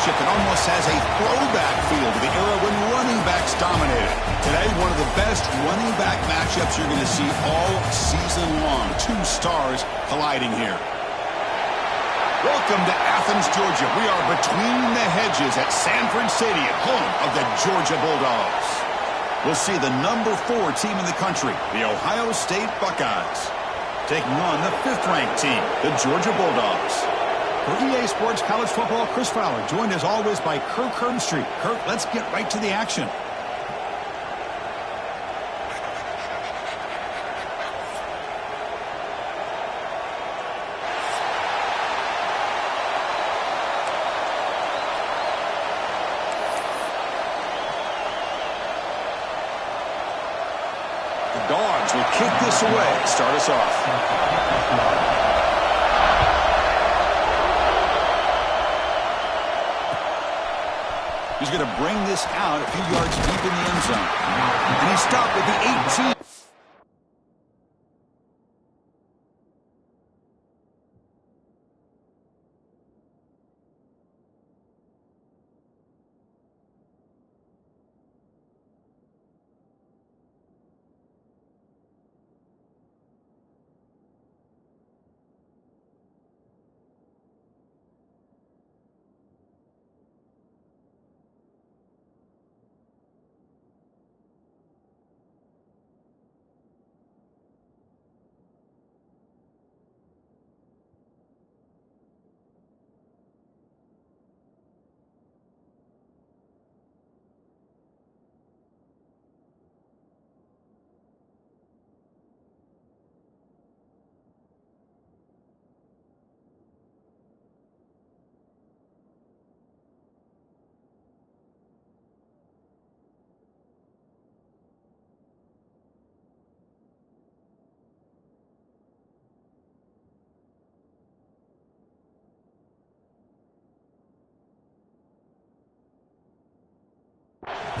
matchup that almost has a throwback feel to the era when running backs dominated. Today, one of the best running back matchups you're going to see all season long. Two stars colliding here. Welcome to Athens, Georgia. We are between the hedges at Sanford Stadium, home of the Georgia Bulldogs. We'll see the number 4 team in the country, the Ohio State Buckeyes, taking on the 5th-ranked team, the Georgia Bulldogs. For EA Sports College Football, Chris Fowler, joined as always by Kirk Herbstreit. Kirk, let's get right to the action. The Dogs will kick this away, start us off. He's going to bring this out a few yards deep in the end zone. And he stopped at the 18.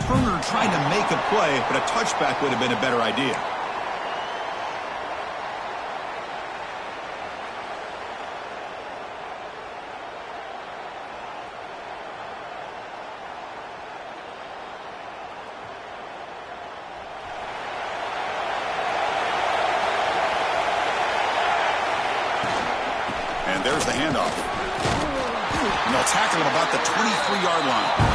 Turner trying to make a play, but a touchback would have been a better idea. And there's the handoff. And they'll tackle him about the 23-yard line.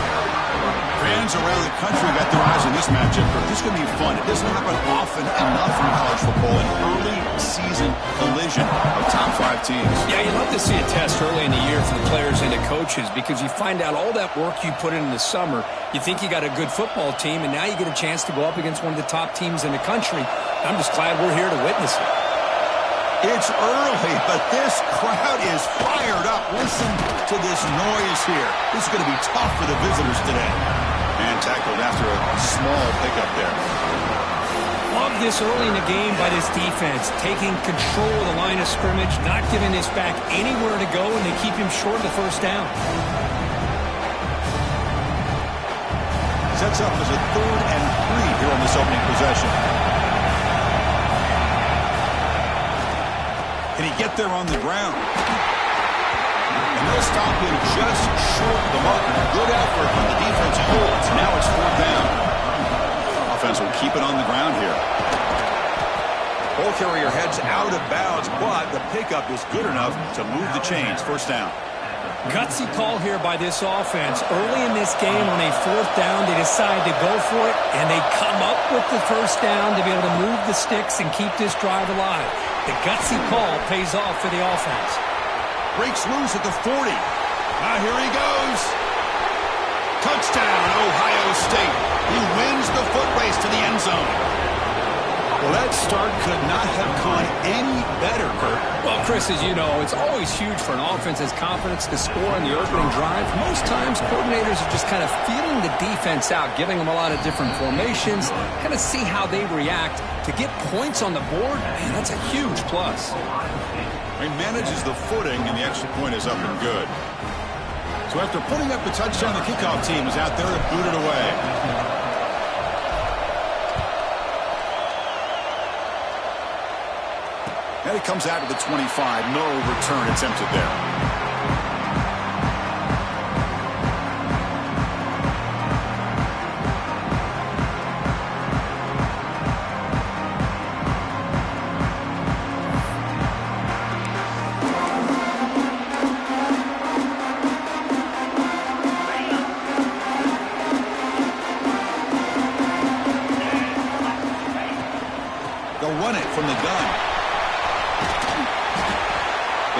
Fans around the country got their eyes on this matchup. This is going to be fun. It doesn't happen often enough in college football. An early season collision of top 5 teams. Yeah, you love to see a test early in the year for the players and the coaches because you find out all that work you put in the summer. You think you got a good football team, and now you get a chance to go up against one of the top teams in the country. I'm just glad we're here to witness it. It's early, but this crowd is fired up. Listen to this noise here. This is going to be tough for the visitors today. And tackled after a small pickup there. Love this early in the game by this defense, taking control of the line of scrimmage, not giving this back anywhere to go, and they keep him short of the first down. Sets up as a 3rd and 3 here on this opening possession. Can he get there on the ground? And they'll stop him just short of the marker. Good effort on the defensive holds. Now it's 4th down. Offense will keep it on the ground here. Ball carrier heads out of bounds, but the pickup is good enough to move the chains. 1st down. Gutsy call here by this offense. Early in this game on a 4th down, they decide to go for it, and they come up with the 1st down to be able to move the sticks and keep this drive alive. The gutsy call pays off for the offense. Breaks loose at the 40. Now here he goes. Touchdown, Ohio State. He wins the foot race to the end zone. Well, that start could not have gone any better, Kurt. Well, Chris, as you know, it's always huge for an offense's confidence to score on the opening drive. Most times, coordinators are just kind of feeling the defense out, giving them a lot of different formations, kind of see how they react. To get points on the board, man, that's a huge plus. He manages the footing, and the extra point is up and good. So after putting up the touchdown, the kickoff team is out there to boot it away. And it comes out to the 25. No return attempted there.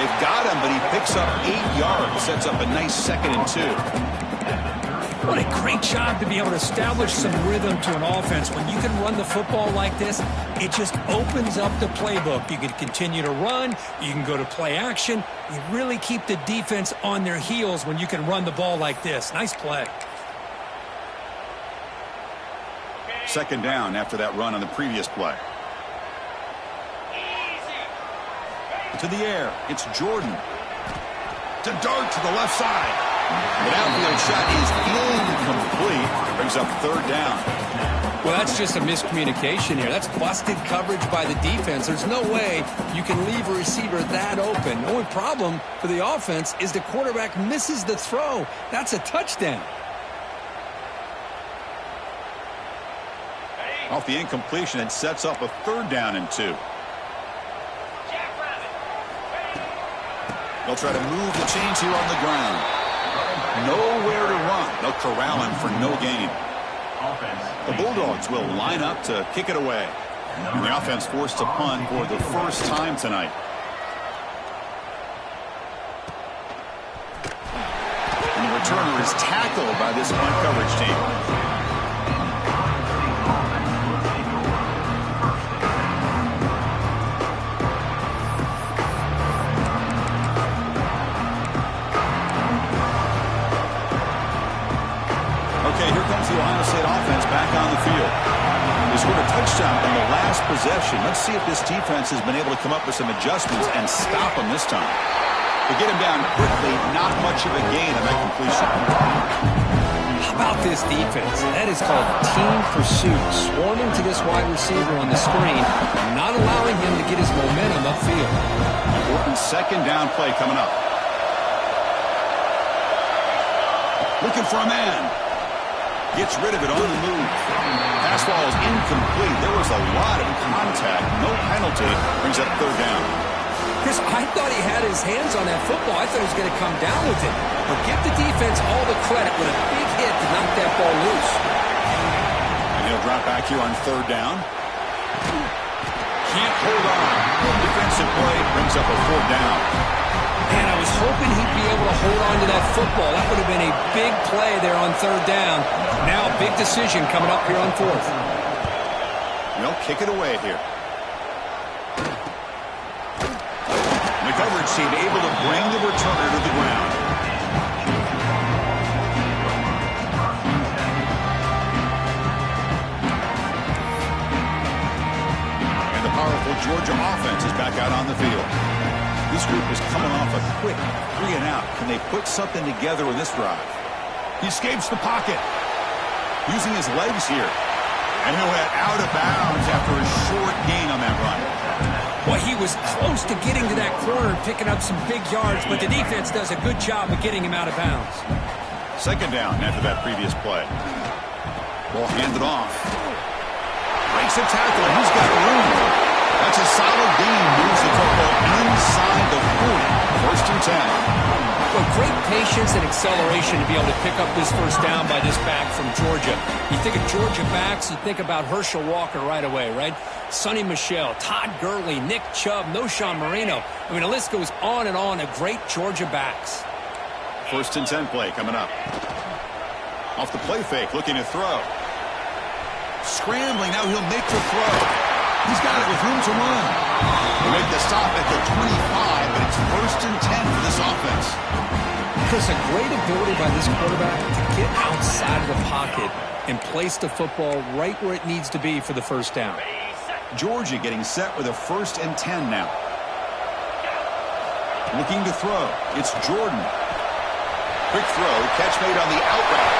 They've got him, but he picks up 8 yards. Sets up a nice 2nd and 2. What a great job to be able to establish some rhythm to an offense. When you can run the football like this, it just opens up the playbook. You can continue to run. You can go to play action. You really keep the defense on their heels when you can run the ball like this. Nice play. 2nd down after that run on the previous play. To the air, it's Jordan. To dart to the left side. The outfield shot is incomplete. Brings up 3rd down. Well, that's just a miscommunication here. That's busted coverage by the defense. There's no way you can leave a receiver that open. The only problem for the offense is the quarterback misses the throw. That's a touchdown. Off the incompletion, it sets up a 3rd down and 2. They'll try to move the chains here on the ground. Nowhere to run. They'll corral him for no gain. The Bulldogs will line up to kick it away. And the offense forced to punt for the first time tonight. And the returner is tackled by this punt coverage team. The Ohio State offense back on the field. They scored a touchdown in the last possession. Let's see if this defense has been able to come up with some adjustments and stop them this time. They get him down quickly, not much of a gain on that completion. How about this defense? That is called team pursuit. Swarming to this wide receiver on the screen, not allowing him to get his momentum upfield. Important 2nd down play coming up. Looking for a man. Gets rid of it on the move. Pass ball is incomplete. There was a lot of contact. No penalty. Brings up 3rd down. Chris, I thought he had his hands on that football. I thought he was going to come down with it. But give the defense all the credit with a big hit to knock that ball loose. And he'll drop back here on 3rd down. Can't hold on. Defensive play brings up a 4th down. Man, I was hoping he'd be able to hold on to that football. That would have been a big play there on 3rd down. Now a big decision coming up here on 4th. They'll kick it away here. The coverage team able to bring the returner to the ground. And the powerful Georgia offense is back out on the field. This group is coming off a quick 3-and-out. Can they put something together in this drive? He escapes the pocket. Using his legs here. And he'll head out of bounds after a short gain on that run. Well, he was close to getting to that corner and picking up some big yards, but the defense does a good job of getting him out of bounds. 2nd down after that previous play. Ball handed off. Breaks a tackle, and he's got room. That's a solid gain. Moves the football inside the 40. 1st and 10. Well, great patience and acceleration to be able to pick up this 1st down by this back from Georgia. You think of Georgia backs, you think about Herschel Walker right away, right? Sonny Michel, Todd Gurley, Nick Chubb, Noshawn Marino. I mean, the list goes on and on of great Georgia backs. 1st and 10 play coming up. Off the play fake, looking to throw. Scrambling, now he'll make the throw. He's got it with room to run. He'll make the stop at the 25, but it's 1st and 10 for this offense. Chris, a great ability by this quarterback to get outside of the pocket and place the football right where it needs to be for the 1st down. Georgia getting set with a 1st and 10 now. Looking to throw. It's Jordan. Quick throw. Catch made on the out route.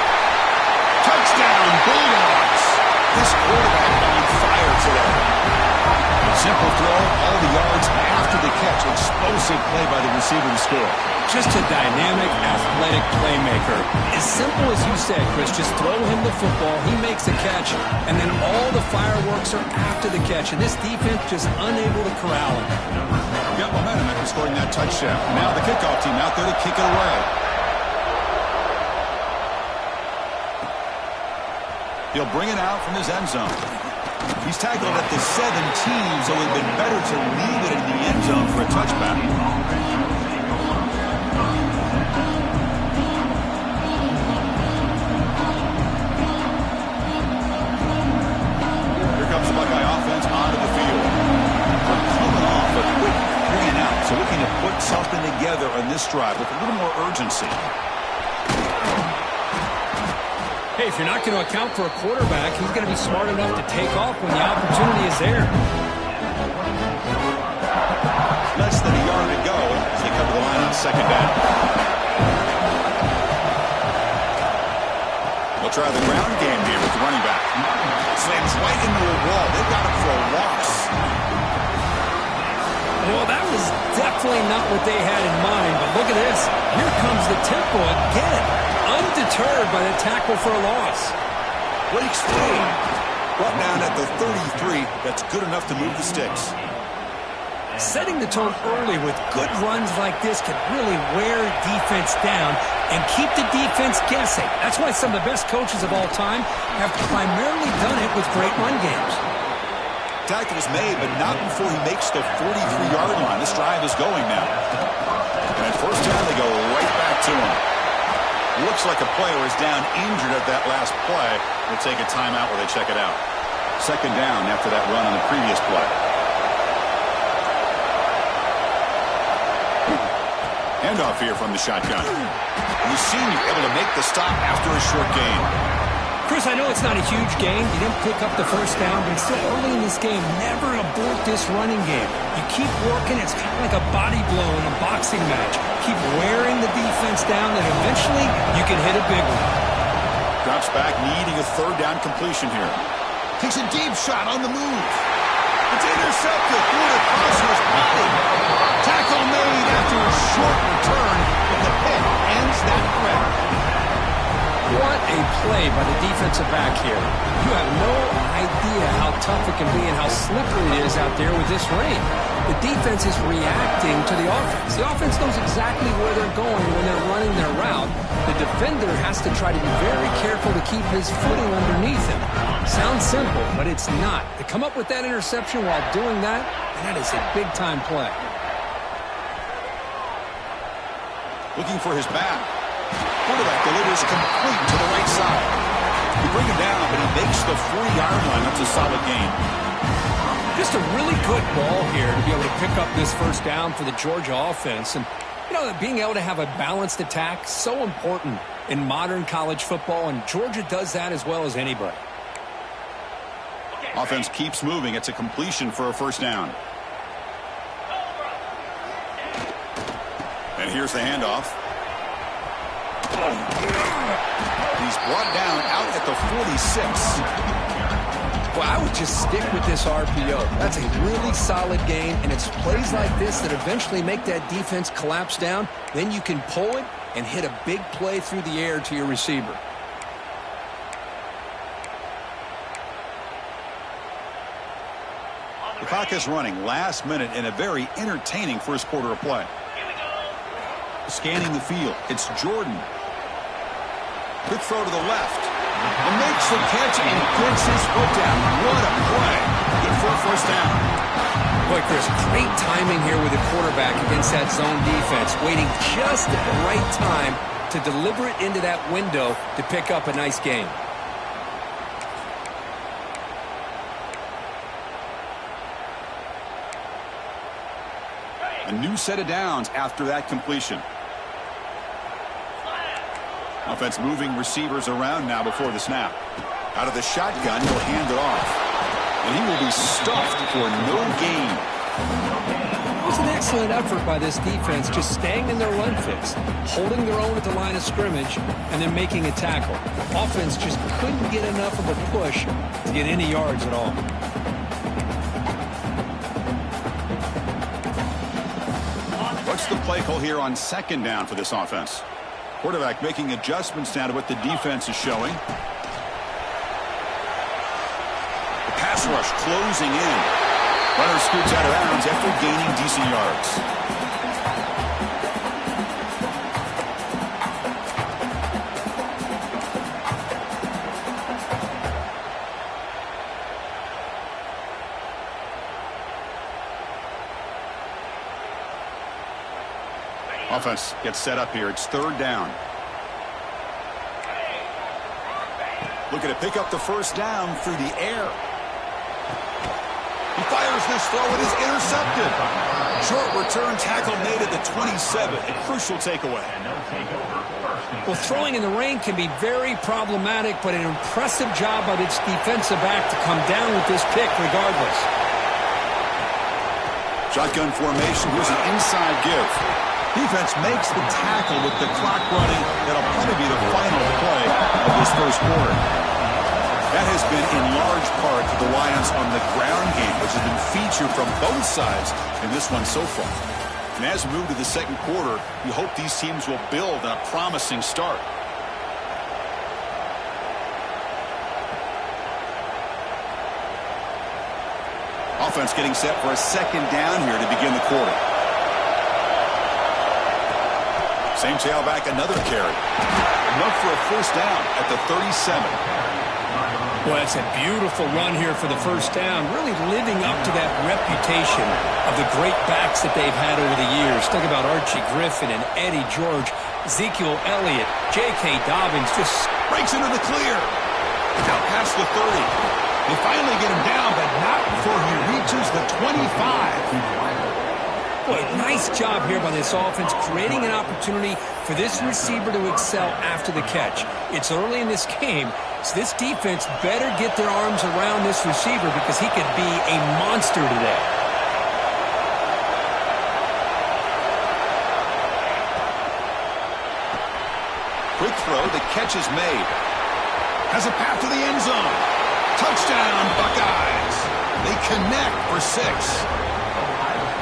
Touchdown, Bulldogs. This quarterback on fire today. Simple throw, all the yards after the catch. Explosive play by the receiver to score. Just a dynamic, athletic playmaker. As simple as you said, Chris, just throw him the football, he makes a catch, and then all the fireworks are after the catch. And this defense just unable to corral him. Got momentum after scoring that touchdown. Now the kickoff team out there to kick it away. He'll bring it out from his end zone. He's tackled at the 17, so it would have been better to leave it in the end zone for a touchback. So looking to put something together on this drive with a little more urgency. Hey, if you're not going to account for a quarterback, he's going to be smart enough to take off when the opportunity is there. Less than a yard to go as they come to the line on second down. They'll try the ground game here with the running back. Slams right into a wall. They've got him for a loss. Well, that was definitely not what they had in mind, but look at this. Here comes the tempo again. Undeterred by the tackle for a loss. Breaks free. Brought down at the 33. That's good enough to move the sticks. Setting the tone early with good runs like this can really wear defense down and keep the defense guessing. That's why some of the best coaches of all time have primarily done it with great run games. Tackle is made, but not before he makes the 43-yard line. This drive is going now. And first down, they go right back to him. Looks like a player is down injured at that last play. We'll take a timeout where they check it out. Second down after that run on the previous play. Handoff here from the shotgun. The senior able to make the stop after a short gain. Chris, I know it's not a huge gain. You didn't pick up the first down, but it's still early in this game. Never abort this running game. You keep working. It's kind of like a body blow in a boxing match. Keep wearing the defense down, and eventually you can hit a big one. Drops back, needing a third down completion here. Takes a deep shot on the move. It's intercepted. Through the crosser's body. Tackle made after a short return, but the pick ends that threat. What a play by the defensive back here. You have no idea how tough it can be and how slippery it is out there with this rain. The defense is reacting to the offense. The offense knows exactly where they're going when they're running their route. The defender has to try to be very careful to keep his footing underneath him. Sounds simple, but it's not. To come up with that interception while doing that, that is a big-time play. Looking for his back. Quarterback delivers complete to the right side. We bring him down, but he makes the 40-yard line. That's a solid gain. Just a really good ball here to be able to pick up this first down for the Georgia offense. And, you know, being able to have a balanced attack, so important in modern college football, and Georgia does that as well as anybody. Offense keeps moving. It's a completion for a first down. And here's the handoff. He's brought down out at the 46. Well, I would just stick with this RPO. That's a really solid game, and it's plays like this that eventually make that defense collapse down. Then you can pull it and hit a big play through the air to your receiver. The clock is running last minute in a very entertaining first quarter of play. Scanning the field, it's Jordan. Quick throw to the left. And makes the catch and gets his foot down. What a play. Good for a first down. Boy, Chris, great timing here with the quarterback against that zone defense. Waiting just at the right time to deliver it into that window to pick up a nice gain. A new set of downs after that completion. Offense moving receivers around now before the snap. Out of the shotgun, he'll hand it off. And he will be stuffed for no gain. It was an excellent effort by this defense, just staying in their run fix, holding their own at the line of scrimmage, and then making a tackle. Offense just couldn't get enough of a push to get any yards at all. What's the play call here on second down for this offense? Quarterback making adjustments now to what the defense is showing. The pass rush closing in. Runner scoots out of bounds after gaining decent yards. Offense gets set up here. It's third down. Looking to pick up the first down through the air. He fires this throw. It is intercepted. Short return tackle made at the 27. A crucial takeaway. Well, throwing in the rain can be very problematic, but an impressive job by this defensive back to come down with this pick regardless. Shotgun formation. Here's an inside give. Defense makes the tackle with the clock running. That'll probably be the final play of this first quarter. That has been in large part to the Lions on the ground game, which has been featured from both sides in this one so far. And as we move to the second quarter, we hope these teams will build on a promising start. Offense getting set for a second down here to begin the quarter. Same tailback, another carry. Enough for a first down at the 37. Well, it's a beautiful run here for the first down, really living up to that reputation of the great backs that they've had over the years. Think about Archie Griffin and Eddie George, Ezekiel Elliott, J.K. Dobbins just breaks into the clear. Out past the 30. They finally get him down, but not before he reaches the 25. Boy, nice job here by this offense, creating an opportunity for this receiver to excel after the catch. It's early in this game, so this defense better get their arms around this receiver because he could be a monster today. Quick throw, the catch is made. Has a path to the end zone. Touchdown, Buckeyes. They connect for 6.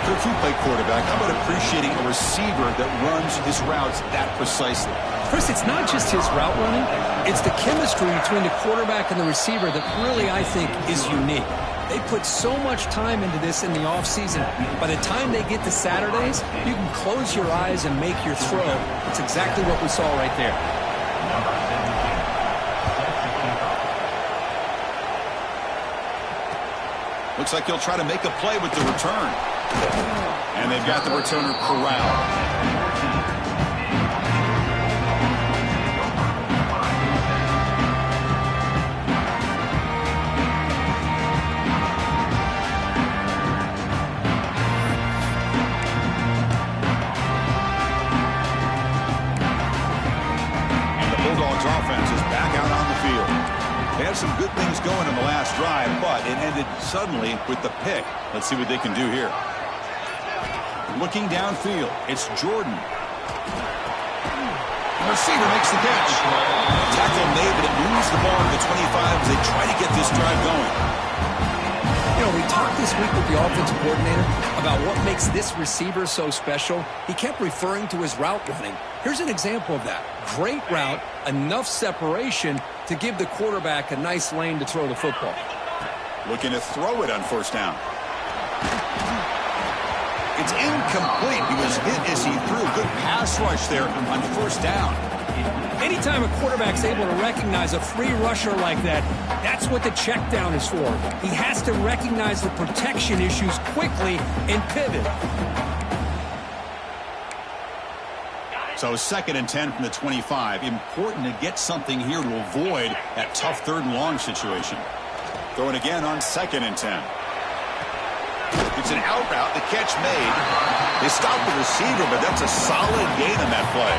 If you play quarterback, how about appreciating a receiver that runs his routes that precisely? Chris, it's not just his route running. It's the chemistry between the quarterback and the receiver that really, I think, is unique. They put so much time into this in the offseason. By the time they get to Saturdays, you can close your eyes and make your throw. It's exactly what we saw right there. Looks like he'll try to make a play with the return. And they've got the returner corralled. Offense is back out on the field. They had some good things going in the last drive, but it ended suddenly with the pick. Let's see what they can do here. Looking downfield, it's Jordan. The receiver makes the catch. Tackle made, but it moves the ball to the 25 as they try to get this drive going. You know, we talked this week with the offensive coordinator about what makes this receiver so special. He kept referring to his route running. Here's an example of that. Great route, enough separation to give the quarterback a nice lane to throw the football. Looking to throw it on first down. It's incomplete. He was hit as he threw. Good pass rush there on first down. Anytime a quarterback's able to recognize a free rusher like that, that's what the check down is for. He has to recognize the protection issues quickly and pivot. So 2nd and 10 from the 25. Important to get something here to avoid that tough 3rd and long situation. Throwing again on 2nd and 10. It's an out route. The catch made. They stop the receiver, but that's a solid gain on that play.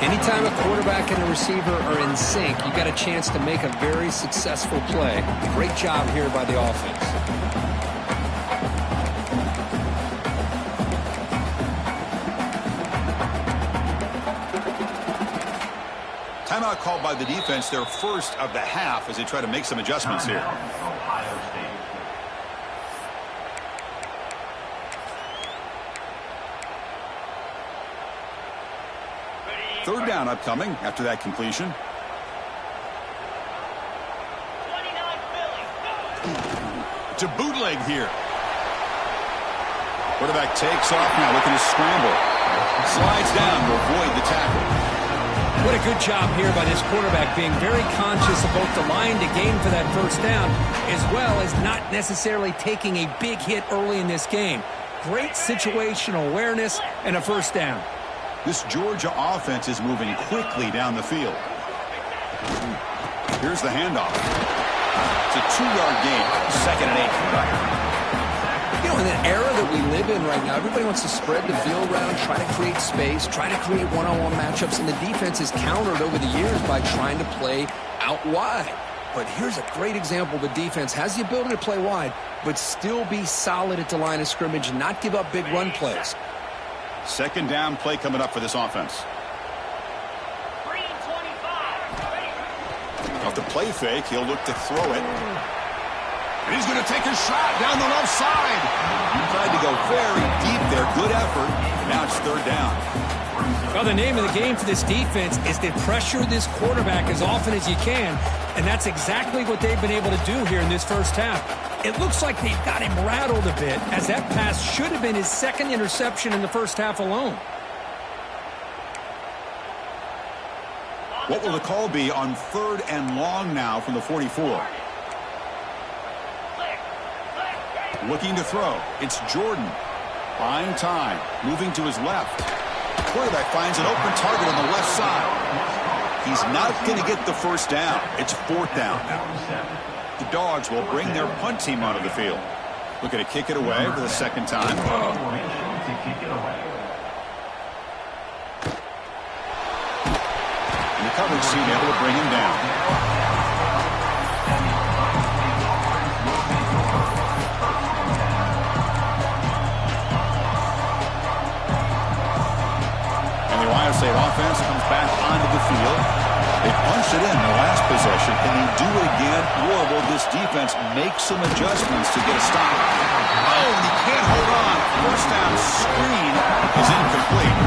Anytime a quarterback and a receiver are in sync, you got a chance to make a very successful play. Great job here by the offense. Timeout called by the defense, their first of the half, as they try to make some adjustments here. Third down upcoming after that completion. To bootleg here. Quarterback takes off now, looking to scramble. Slides down to avoid the tackle. What a good job here by this quarterback, being very conscious of both the line to gain for that first down, as well as not necessarily taking a big hit early in this game. Great situational awareness and a first down. This Georgia offense is moving quickly down the field. Here's the handoff. It's a 2-yard gain. 2nd and 8. You know, in the era that we live in right now, everybody wants to spread the field around, try to create space, try to create one-on-one matchups, and the defense is countered over the years by trying to play out wide. But here's a great example. The defense has the ability to play wide, but still be solid at the line of scrimmage and not give up big run plays. 2nd down play coming up for this offense. Off the play fake, he'll look to throw it. And he's going to take a shot down the left side. He tried to go very deep there. Good effort. Now it's 3rd down. Well, the name of the game for this defense is to pressure this quarterback as often as you can, and that's exactly what they've been able to do here in this first half. It looks like they've got him rattled a bit, as that pass should have been his 2nd interception in the first half alone. What will the call be on 3rd and long now from the 44? Looking to throw. It's Jordan. Buying time. Moving to his left. Quarterback finds an open target on the left side. He's not going to get the first down. It's 4th down now. The Dogs will bring their punt team onto the field. Looking to kick it away for the 2nd time. And the coverage team able to bring him down. Ohio State offense comes back onto the field. They punched it in the last possession. Can they do it again? Or will this defense make some adjustments to get a stop? Oh, and he can't hold on. 1st down screen is incomplete.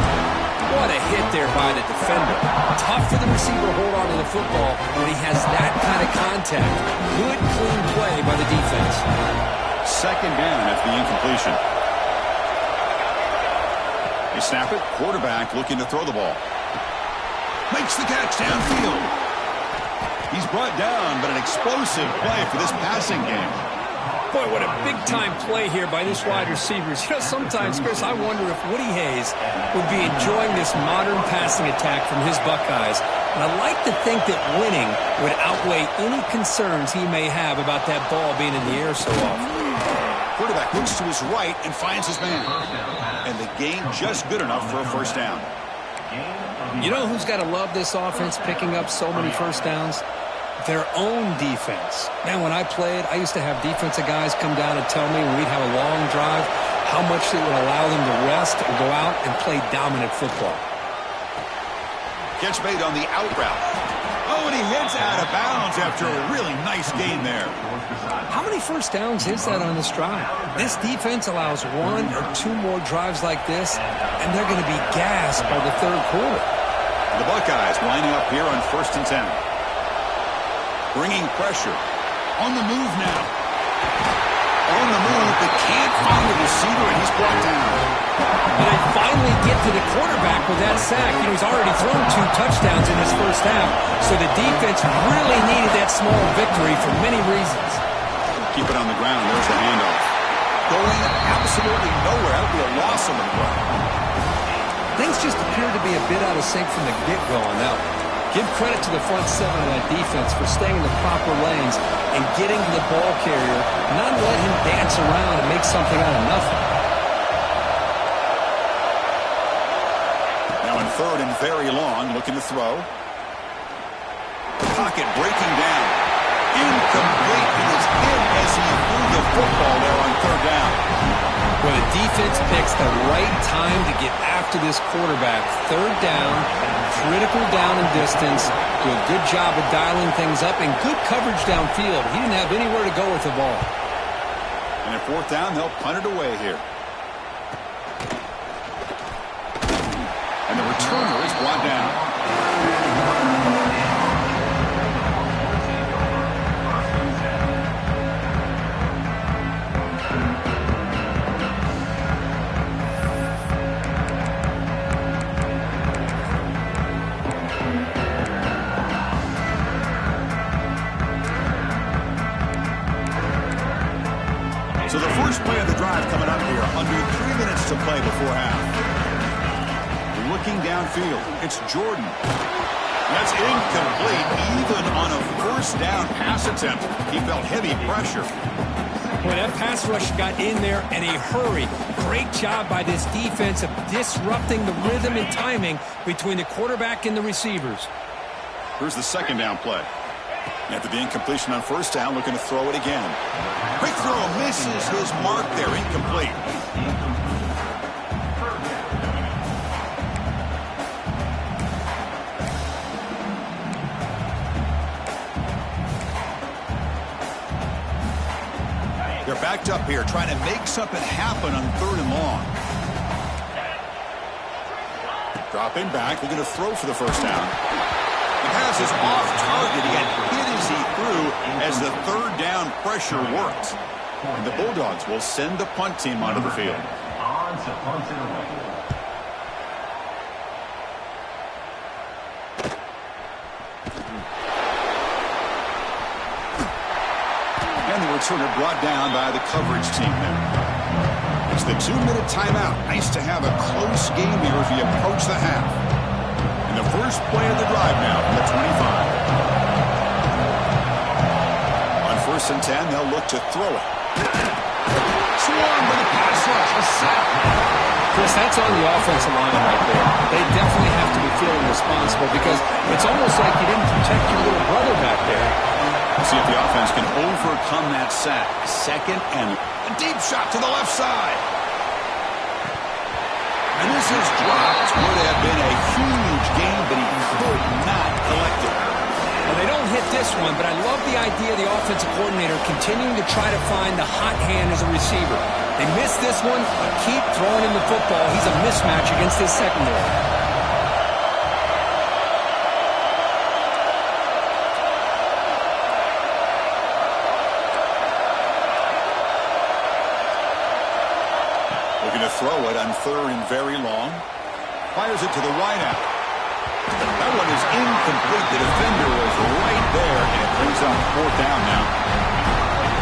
What a hit there by the defender. Tough for the receiver to hold on to the football when he has that kind of contact. Good, clean play by the defense. 2nd down after the incompletion. They snap it. Quarterback looking to throw the ball. Makes the catch downfield. He's brought down, but an explosive play for this passing game. Boy, what a big-time play here by this wide receivers. You know, sometimes, Chris, I wonder if Woody Hayes would be enjoying this modern passing attack from his Buckeyes. And I'd like to think that winning would outweigh any concerns he may have about that ball being in the air so often. Quarterback looks to his right and finds his man. And the gain just good enough for a 1st down. You know who's got to love this offense picking up so many 1st downs? Their own defense. Man, when I played, I used to have defensive guys come down and tell me when we'd have a long drive how much it would allow them to rest and go out and play dominant football. Catch made on the out route. Oh, and he hits out of bounds after a really nice gain there. How many 1st downs is that on this drive? This defense allows 1 or 2 more drives like this, and they're going to be gassed by the 3rd quarter. The Buckeyes lining up here on 1st and 10. Bringing pressure. On the move now. On the move, but can't find the receiver, and he's brought down. And they finally get to the quarterback with that sack. You know, he's already thrown 2 touchdowns in his first half, so the defense really needed that small victory for many reasons. Keep it on the ground. There's the handoff. Going absolutely nowhere. That would be a loss on the play. Things just appeared to be a bit out of sync from the get-go on that one. Give credit to the front 7 of that defense for staying in the proper lanes and getting to the ball carrier, not let him dance around and make something out of nothing. Now in 3rd and very long, looking to throw. The pocket breaking down. Incomplete. He was hit as he threw the football there on 3rd down. Well, the defense picks the right time to get after this quarterback. 3rd down, critical down and distance. Do a good job of dialing things up and good coverage downfield. He didn't have anywhere to go with the ball. And at 4th down, they'll punt it away here. And the returner is brought down. So the first play of the drive coming up here, under 3 minutes to play before half. Looking downfield, it's Jordan. That's incomplete. Even on a first down pass attempt, he felt heavy pressure. Well, that pass rush got in there in a hurry. Great job by this defense of disrupting the rhythm and timing between the quarterback and the receivers. Here's the second down play. After the incompletion on first down, looking to throw it again. Quick throw, misses his mark there, incomplete. They're backed up here, trying to make something happen on 3rd and long. Dropping back, looking to throw for the first down. The pass is off target. He got hit as he threw as the 3rd down pressure worked. And the Bulldogs will send the punt team onto the field. And the returner brought down by the coverage team there. It's the 2-minute timeout. Nice to have a close game here as we approach the half. And the first play of the drive now from the 25. On 1st and 10, they'll look to throw it. Swarmed by the pass rush. A sack. Chris, that's on the offensive line right there. They definitely have to be feeling responsible because it's almost like you didn't protect your little brother back there. We'll see if the offense can overcome that sack. Second and a deep shot to the left side. And this is dropped. Would have been a huge gain, but he could not collect it. Well, they don't hit this one, but I love the idea of the offensive coordinator continuing to try to find the hot hand as a receiver. They missed this one, but keep throwing him the football. He's a mismatch against his secondary. Looking to throw it on 3rd and very long. Fires it to the wideout. That one is incomplete. The defender was right there, and it brings up 4th down now.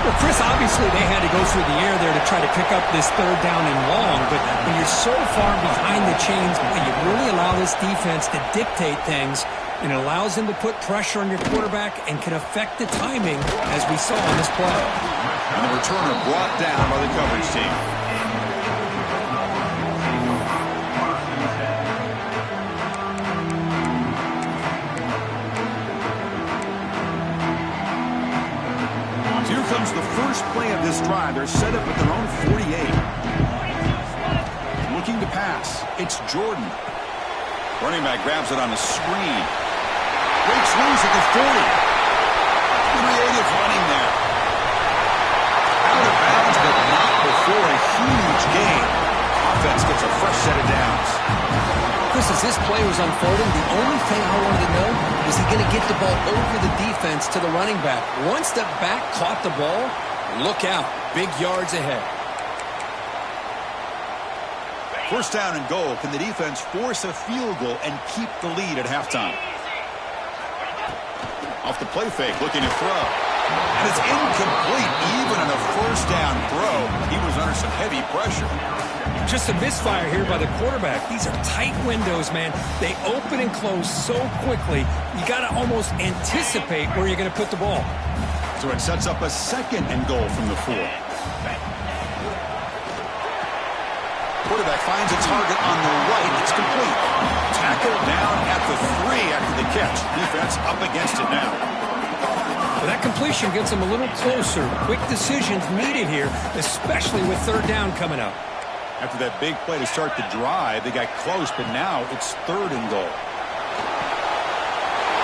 Well, Chris, obviously they had to go through the air there to try to pick up this 3rd down and long, but when you're so far behind the chains, you really allow this defense to dictate things, and it allows them to put pressure on your quarterback and can affect the timing, as we saw on this play. And the returner brought down by the coverage team. Here comes the first play of this drive. They're set up at their own 48. Looking to pass. It's Jordan. Running back grabs it on the screen. Breaks loose at the 40. Creative running there. Out of bounds, but not before a huge gain. Offense gets a fresh set of downs. Chris, as this play was unfolding, the only thing I wanted to know was he going to get the ball over the defense to the running back. Once the back caught the ball, look out. Big yards ahead. First down and goal. Can the defense force a field goal and keep the lead at halftime? Off the play fake, looking to throw. And it's incomplete. Even on a first down throw, he was under some heavy pressure. Just a misfire here by the quarterback. These are tight windows, man. They open and close so quickly, you got to almost anticipate where you're going to put the ball. So it sets up a 2nd and goal from the 4. Quarterback finds a target on the right. It's complete. Tackled down at the 3 after the catch. Defense up against it now. Well, that completion gets them a little closer. Quick decisions needed here, especially with 3rd down coming up. After that big play to start the drive, they got close, but now it's 3rd and goal.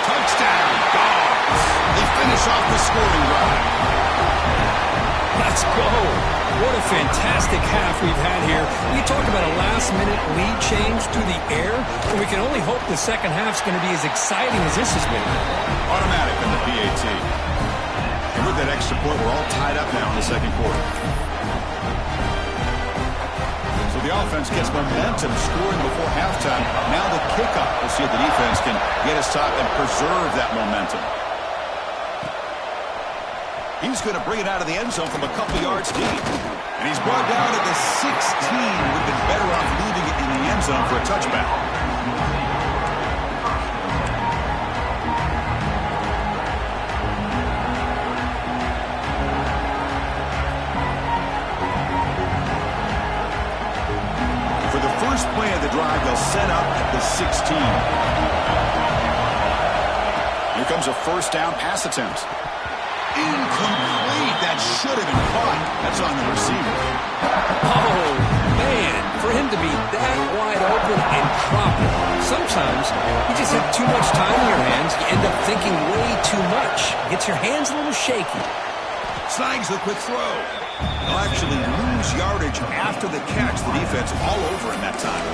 Touchdown, Dogs! They finish off the scoring drive. Let's go. What a fantastic half we've had here. You talk about a last-minute lead change through the air, and we can only hope the second half's going to be as exciting as this has been. Automatic on the PAT. And with that extra point, we're all tied up now in the second quarter. So the offense gets momentum scoring before halftime. Now the kickoff. We'll see if the defense can get a stop and preserve that momentum. He's going to bring it out of the end zone from a couple yards deep. And he's brought down at the 16. Would have been better off leaving it in the end zone for a touchback. first play of the drive, they'll set up at the 16. Here comes a first down pass attempt. Incomplete. That should have been caught. That's on the receiver. Oh, man. For him to be that wide open and drop it. Sometimes you just have too much time in your hands. You end up thinking way too much. Gets your hands a little shaky. Snags the quick throw. They'll actually lose yardage after the catch. The defense all over in that time.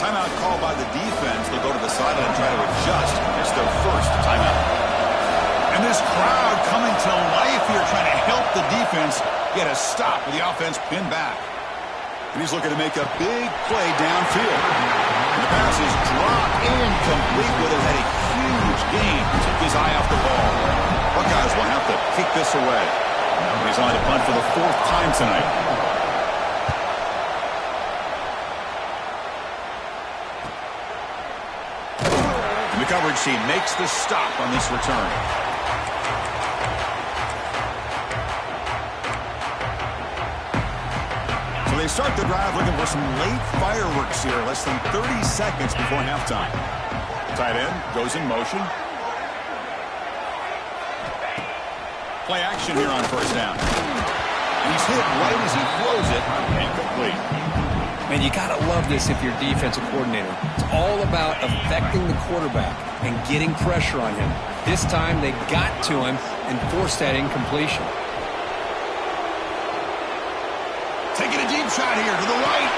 Timeout call by the defense. They'll go to the sideline and try to adjust. It's their first timeout. And this crowd coming to life here, trying to help the defense get a stop with the offense pinned back. And he's looking to make a big play downfield. And the pass is dropped incomplete with it. Had a huge gain. Took his eye off the ball. Buckeyes will have to kick this away. And he's on to punt for the 4th time tonight. And the coverage team makes the stop on this return. So they start the drive looking for some late fireworks here. Less than 30 seconds before halftime. Tight end goes in motion. Play action here on first down. And he's hit right as he throws it. Incomplete. Man, you got to love this if you're a defensive coordinator. It's all about affecting the quarterback and getting pressure on him. This time they got to him and forced that incompletion. Taking a deep shot here to the right.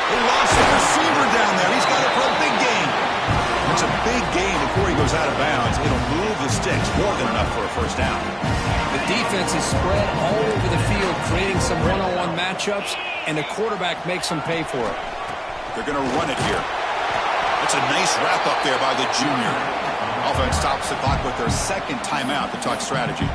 They lost the receiver down there. He's got it for a big gain. It's a big gain before he goes out of bounds. It'll move the sticks more than enough for a first down. The defense is spread all over the field, creating some one-on-one matchups, and the quarterback makes them pay for it. They're going to run it here. It's a nice wrap-up there by the junior. Offense stops the clock with their second timeout to talk strategy.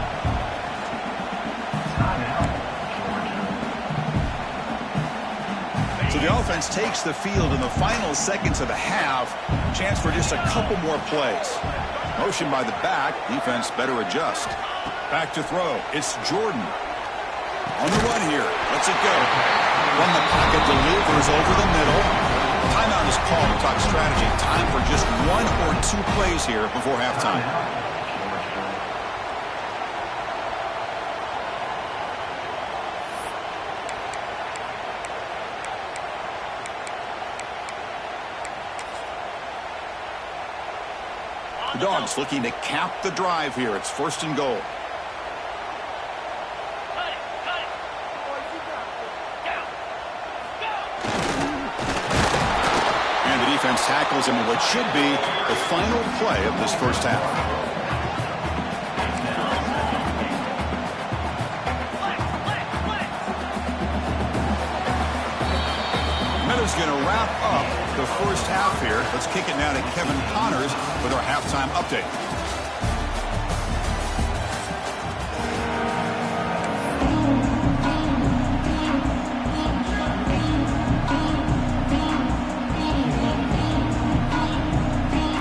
So the offense takes the field in the final seconds of the half. Chance for just a couple more plays. Motion by the back. Defense better adjust. Back to throw. It's Jordan. On the run here. Lets it go. From the pocket, delivers over the middle. Timeout is called to talk strategy. Time for just 1 or 2 plays here before halftime. The Dogs looking to cap the drive here. It's 1st and goal. And the defense tackles him in what should be the final play of this first half. Miller's going to wrap up the first half here. Let's kick it now to Kevin Connors with our halftime update.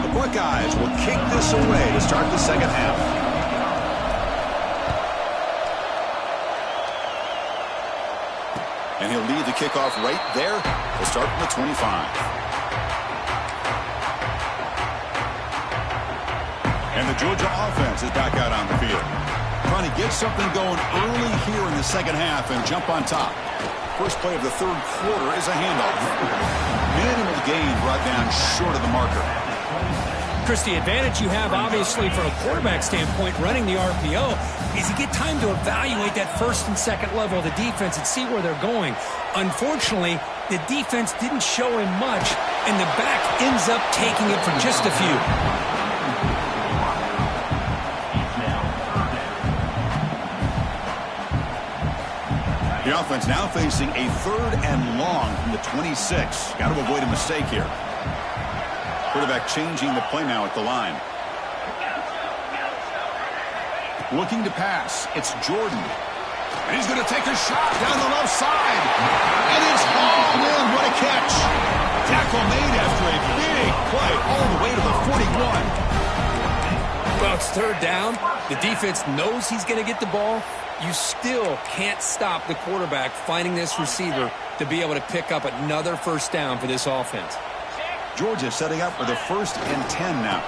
The Buckeyes will kick this away to start the second half. And he'll lead the kickoff right there. We'll start from the 25. And the Georgia offense is back out on the field. Trying to get something going early here in the second half and jump on top. First play of the 3rd quarter is a handoff. Minimal gain brought down short of the marker. Chris, the advantage you have, obviously, from a quarterback standpoint, running the RPO, is you get time to evaluate that 1st and 2nd level of the defense and see where they're going. Unfortunately, the defense didn't show him much, and the back ends up taking it for just a few. The offense now facing a 3rd and long from the 26. Got to avoid a mistake here. Quarterback changing the play now at the line. Looking to pass. It's Jordan. And he's going to take a shot down the left side. And it's hauled in. What a catch. Tackle made after a big play all the way to the 41. Well, it's 3rd down. The defense knows he's going to get the ball. You still can't stop the quarterback finding this receiver to be able to pick up another first down for this offense. Georgia setting up for the 1st and 10 now.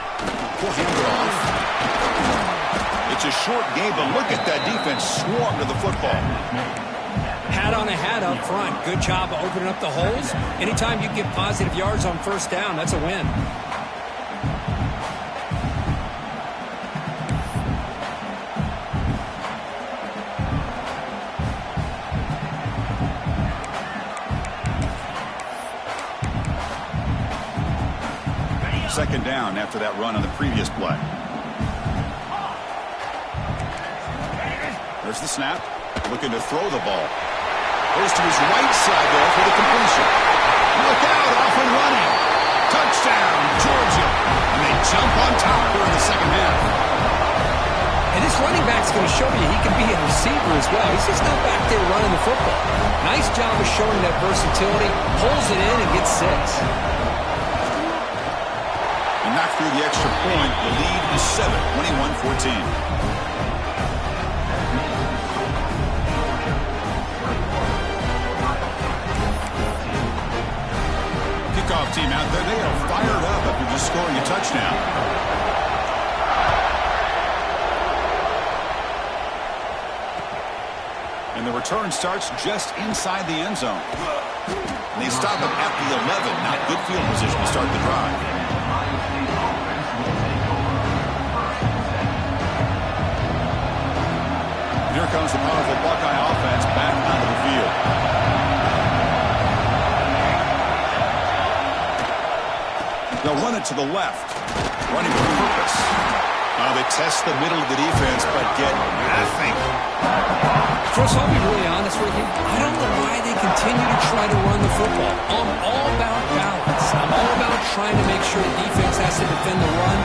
We'll hand it off. It's a short game, but look at that defense swarm to the football. Hat on a hat up front. Good job of opening up the holes. Anytime you get positive yards on first down, that's a win. Second down after that run on the previous play. There's the snap. Looking to throw the ball. Goes to his right side there for the completion. Look out, off and running. Touchdown, Georgia. And they jump on top here in the second half. And this running back's going to show you he can be a receiver as well. He's just not back there running the football. Nice job of showing that versatility. Pulls it in and gets 6. And knocked through the extra point. The lead is 7, 21-14. Kickoff team out there. They are fired up after just scoring a touchdown. And the return starts just inside the end zone. And they stop him at the 11. Not good field position to start the drive. Here comes the powerful Buckeye offense back onto the field. They'll run it to the left. Running with purpose. They test the middle of the defense, but get nothing. Chris, I'll be really honest with you. I don't know why they continue to try to run the football. I'm all about balance. I'm all about trying to make sure the defense has to defend the run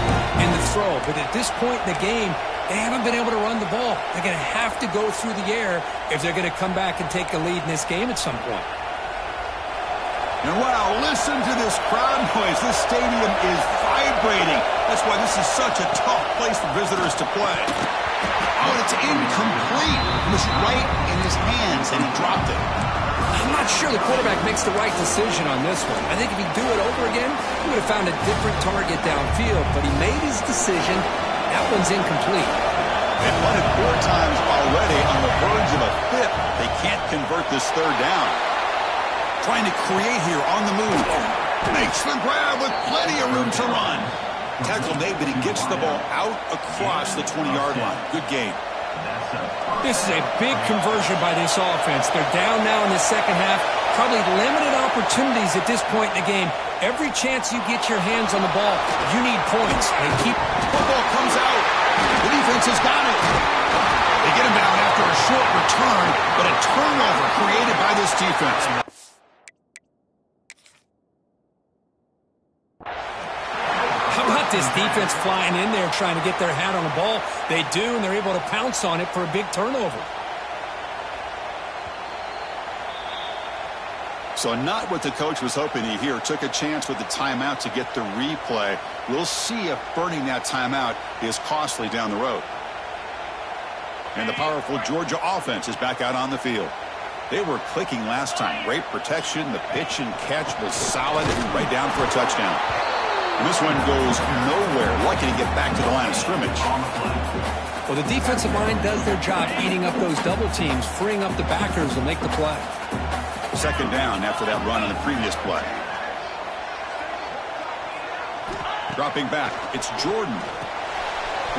and the throw. But at this point in the game, they haven't been able to run the ball. They're going to have to go through the air if they're going to come back and take a lead in this game at some point. And wow, listen to this crowd noise. This stadium is vibrating. That's why this is such a tough place for visitors to play. Oh, it's incomplete. It was right in his hands, and he dropped it. I'm not sure the quarterback makes the right decision on this one. I think if he'd do it over again, he would have found a different target downfield. But he made his decision. That one's incomplete. They've won it 4 times already on the verge of a 5th. They can't convert this 3rd down. Trying to create here on the move. Makes the grab with plenty of room to run. Tackle made, but he gets the ball out across the 20-yard line. Good game. This is a big conversion by this offense. They're down now in the second half. Probably limited opportunities at this point in the game. Every chance you get your hands on the ball, you need points. They keep... Football comes out. The defense has got it. They get him down after a short return, but a turnover created by this defense. How about this defense flying in there trying to get their hat on the ball? They do, and they're able to pounce on it for a big turnover. So not what the coach was hoping to hear. Took a chance with the timeout to get the replay. We'll see if burning that timeout is costly down the road. And the powerful Georgia offense is back out on the field. They were clicking last time. Great protection. The pitch and catch was solid. Right down for a touchdown. And this one goes nowhere. Lucky to get back to the line of scrimmage. Well, the defensive line does their job eating up those double teams, freeing up the backers to make the play. Second down after that run on the previous play. Dropping back, it's Jordan.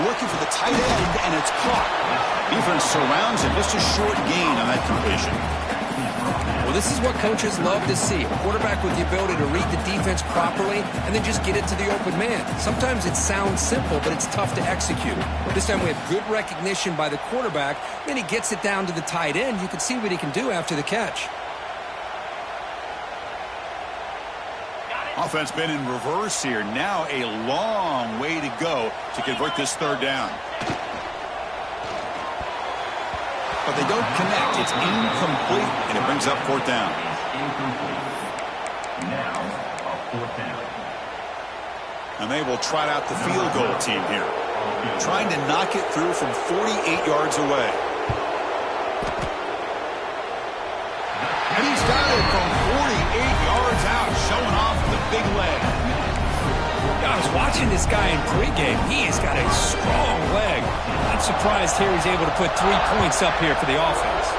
Working for the tight end, and it's caught. Defense surrounds him. Just a short gain on that completion. Well, this is what coaches love to see. A quarterback with the ability to read the defense properly and then just get it to the open man. Sometimes it sounds simple, but it's tough to execute. This time we have good recognition by the quarterback. Then he gets it down to the tight end. You can see what he can do after the catch. Offense been in reverse here. Now a long way to go to convert this 3rd down. But they don't connect. It's incomplete, and it brings up 4th down. Now, a 4th down. And they will trot out the field goal team here. Trying to knock it through from 48 yards away. And he's got it from 48 yards out, showing off the big leg. I was watching this guy in pregame. He has got a strong leg. Not surprised here he's able to put 3 points up here for the offense.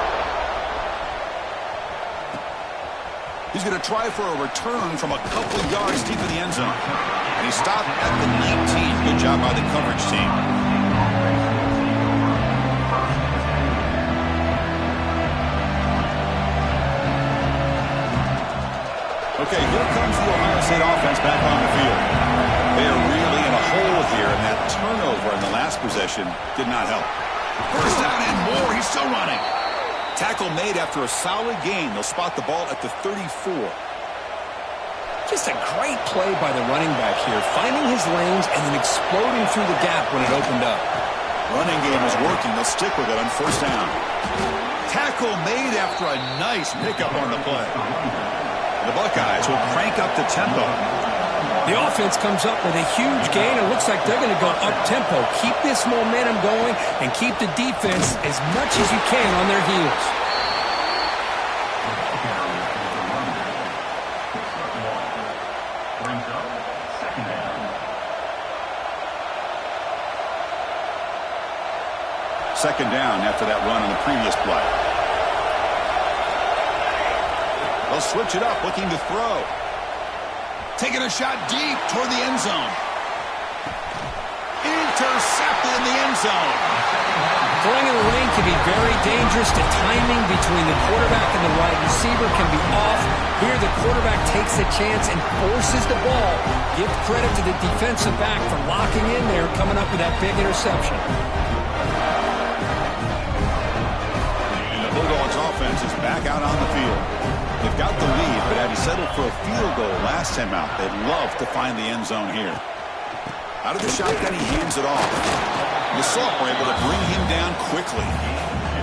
He's going to try for a return from a couple of yards deep in the end zone. And he stopped at the 19. Good job by the coverage team. Okay, here comes the Ohio State offense back on the field. They are really in a hole here, and that turnover in the last possession did not help. First down and more. He's still running. Tackle made after a solid gain. They'll spot the ball at the 34. Just a great play by the running back here, finding his lanes and then exploding through the gap when it opened up. Running game is working. They'll stick with it on first down. Tackle made after a nice pickup on the play. The Buckeyes will crank up the tempo. The offense comes up with a huge gain. It looks like they're going to go up-tempo. Keep this momentum going and keep the defense as much as you can on their heels. Second down after that run on the previous play. They'll switch it up, looking to throw. Taking a shot deep toward the end zone. Intercepted in the end zone. Throwing in the lane can be very dangerous. The timing between the quarterback and the wide receiver can be off. Here the quarterback takes a chance and forces the ball. Give credit to the defensive back for locking in there, coming up with that big interception. And the Bulldogs offense is back out on the field. They've got the lead, but had he settled for a field goal last time out, they'd love to find the end zone here. Out of the shotgun, he hands it off. The Salt were able to bring him down quickly.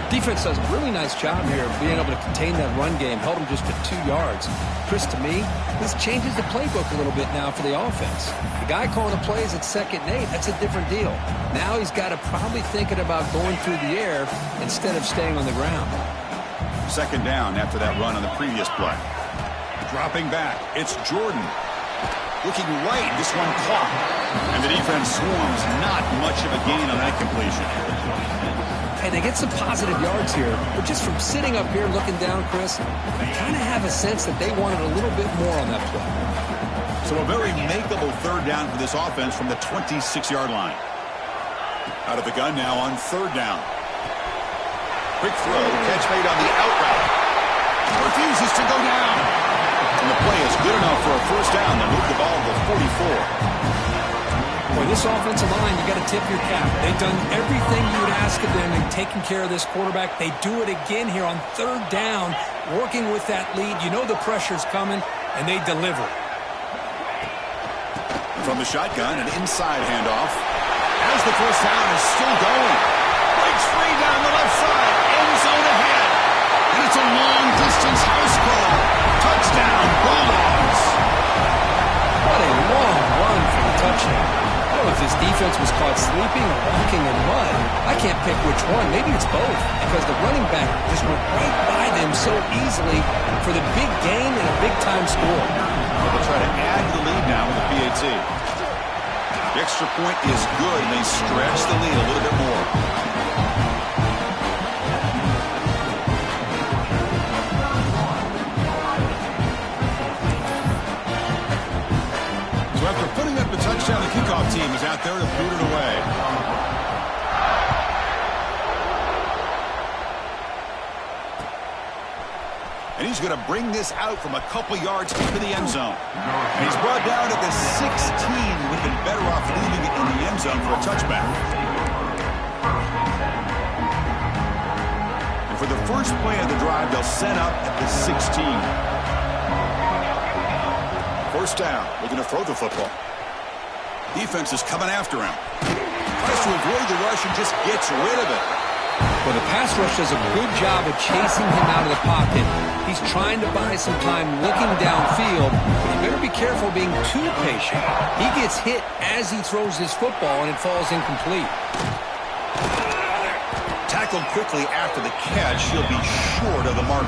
Defense does a really nice job here of being able to contain that run game, held him just to 2 yards. Chris, to me, this changes the playbook a little bit now for the offense. The guy calling the plays at 2nd and 8, that's a different deal. Now he's got to probably thinking about going through the air instead of staying on the ground. Second down after that run on the previous play. Dropping back, it's Jordan. Looking right, this one caught. And the defense swarms, not much of a gain on that completion. Hey, they get some positive yards here, but just from sitting up here looking down, Chris, I kind of have a sense that they wanted a little bit more on that play. So a very makeable third down for this offense from the 26-yard line. Out of the gun now on third down. Quick throw, catch made on the out route. Refuses to go down. And the play is good enough for a first down. They'll move the ball to the 44. Boy, this offensive line, you got to tip your cap. They've done everything you would ask of them in taking care of this quarterback. They do it again here on third down, working with that lead. You know the pressure's coming, and they deliver. From the shotgun, an inside handoff. As the first down is still going. Breaks free down the left side. End zone ahead. And it's a long-distance house call. Touchdown, Bulldogs. What a long run for the touchdown. I don't know if this defense was caught sleeping or walking in mud. I can't pick which one. Maybe it's both, because the running back just went right by them so easily for the big gain and a big-time score. They'll try to add to the lead now with the PAT. The extra point is good, and they stretch the lead a little bit more. So after putting up the touchdown, the kickoff team is out there to boot it away. And he's going to bring this out from a couple yards into the end zone. And he's brought down at the 16. Would have been better off leaving it in the end zone for a touchback. And for the first play of the drive, they'll set up at the 16. First down, looking to throw the football. Defense is coming after him. Tries to avoid the rush and just gets rid of it. Well, the pass rush does a good job of chasing him out of the pocket. He's trying to buy some time looking downfield, but you better be careful being too patient. He gets hit as he throws his football, and it falls incomplete. Tackled quickly after the catch. He'll be short of the marker.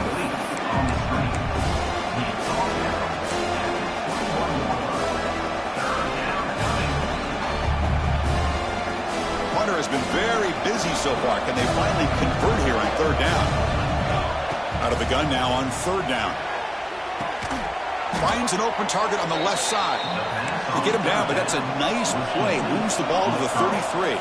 on the screen. The call now. One more. Third down coming. Hunter has been very busy so far. Can they finally convert here on third down? Out of the gun now on third down. Finds an open target on the left side. They get him down, but that's a nice play. Moves the ball to the 33.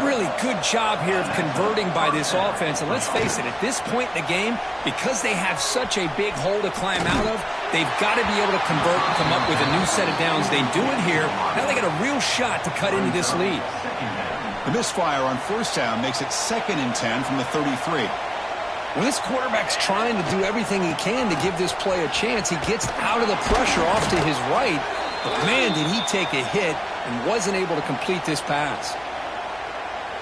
Really good job here of converting by this offense. And let's face it, at this point in the game, because they have such a big hole to climb out of, they've got to be able to convert and come up with a new set of downs. They do it here. Now they got a real shot to cut into this lead. The misfire on first down makes it 2nd and 10 from the 33. Well, this quarterback's trying to do everything he can to give this play a chance. He gets out of the pressure off to his right, but man, did he take a hit and wasn't able to complete this pass.